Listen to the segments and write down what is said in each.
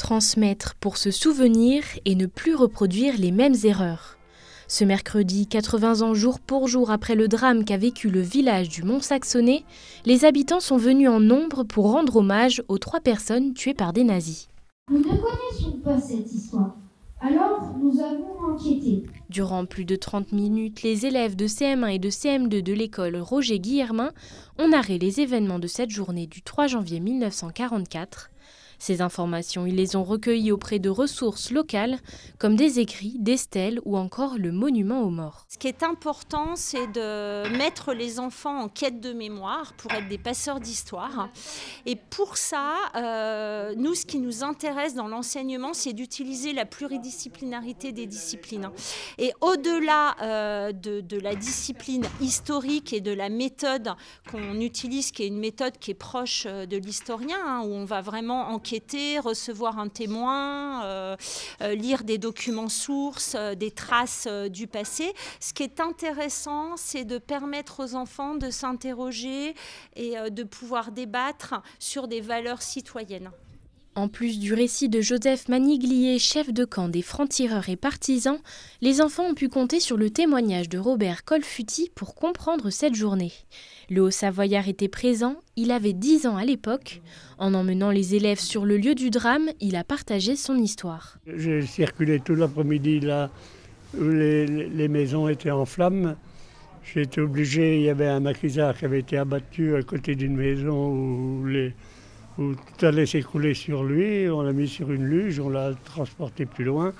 Transmettre pour se souvenir et ne plus reproduire les mêmes erreurs. Ce mercredi, 80 ans jour pour jour après le drame qu'a vécu le village du Mont-Saxonais, les habitants sont venus en nombre pour rendre hommage aux 3 personnes tuées par des nazis. Nous ne connaissions pas cette histoire, alors nous avons enquêté. Durant plus de 30 minutes, les élèves de CM1 et de CM2 de l'école Roger Guillermin ont narré les événements de cette journée du 3 janvier 1944. Ces informations, ils les ont recueillies auprès de ressources locales, comme des écrits, des stèles ou encore le monument aux morts. Ce qui est important, c'est de mettre les enfants en quête de mémoire pour être des passeurs d'histoire. Et pour ça, nous, ce qui nous intéresse dans l'enseignement, c'est d'utiliser la pluridisciplinarité des disciplines. Et au-delà de la discipline historique et de la méthode qu'on utilise, qui est une méthode qui est proche de l'historien, où on va vraiment enquêter, recevoir un témoin, lire des documents sources, des traces du passé. Ce qui est intéressant, c'est de permettre aux enfants de s'interroger et de pouvoir débattre sur des valeurs citoyennes. En plus du récit de Joseph Maniglier, chef de camp des francs-tireurs et partisans, les enfants ont pu compter sur le témoignage de Robert Colfutti pour comprendre cette journée. Le Haut-Savoyard était présent, il avait 10 ans à l'époque. En emmenant les élèves sur le lieu du drame, il a partagé son histoire. J'ai circulé tout l'après-midi là où les maisons étaient en flammes. J'ai été obligé, il y avait un maquisard qui avait été abattu à côté d'une maison où tout allait s'écrouler sur lui. On l'a mis sur une luge, on l'a transporté plus loin.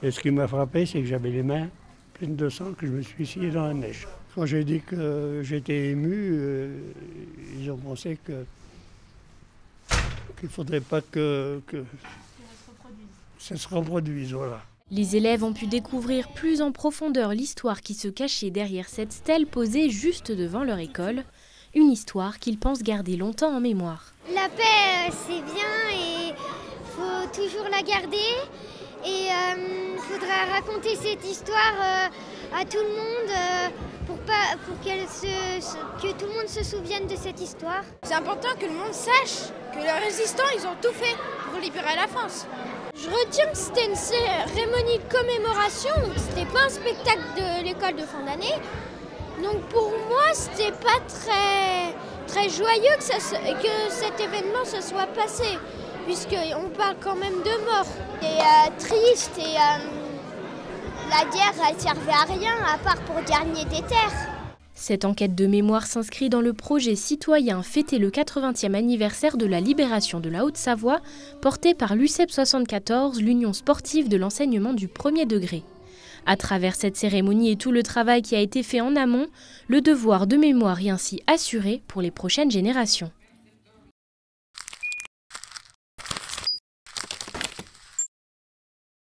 Et ce qui m'a frappé, c'est que j'avais les mains pleines de sang, que je me suis scié dans la neige. Quand j'ai dit que j'étais ému, ils ont pensé qu'il ne faudrait pas que ça se reproduise. Voilà. Les élèves ont pu découvrir plus en profondeur l'histoire qui se cachait derrière cette stèle posée juste devant leur école. Une histoire qu'ils pensent garder longtemps en mémoire. La paix, c'est bien et faut toujours la garder. Et il faudra raconter cette histoire à tout le monde pour que tout le monde se souvienne de cette histoire. C'est important que le monde sache que les résistants, ils ont tout fait pour libérer la France. Je retiens que c'était une cérémonie de commémoration, donc c'était pas un spectacle de l'école de fin d'année. Donc pour moi, c'était pas très joyeux que cet événement se soit passé, puisqu'on parle quand même de mort. C'est triste et la guerre, elle servait à rien à part pour gagner des terres. Cette enquête de mémoire s'inscrit dans le projet citoyen fêter le 80e anniversaire de la libération de la Haute-Savoie, porté par l'UCEP 74, l'Union sportive de l'enseignement du premier degré. À travers cette cérémonie et tout le travail qui a été fait en amont, le devoir de mémoire est ainsi assuré pour les prochaines générations.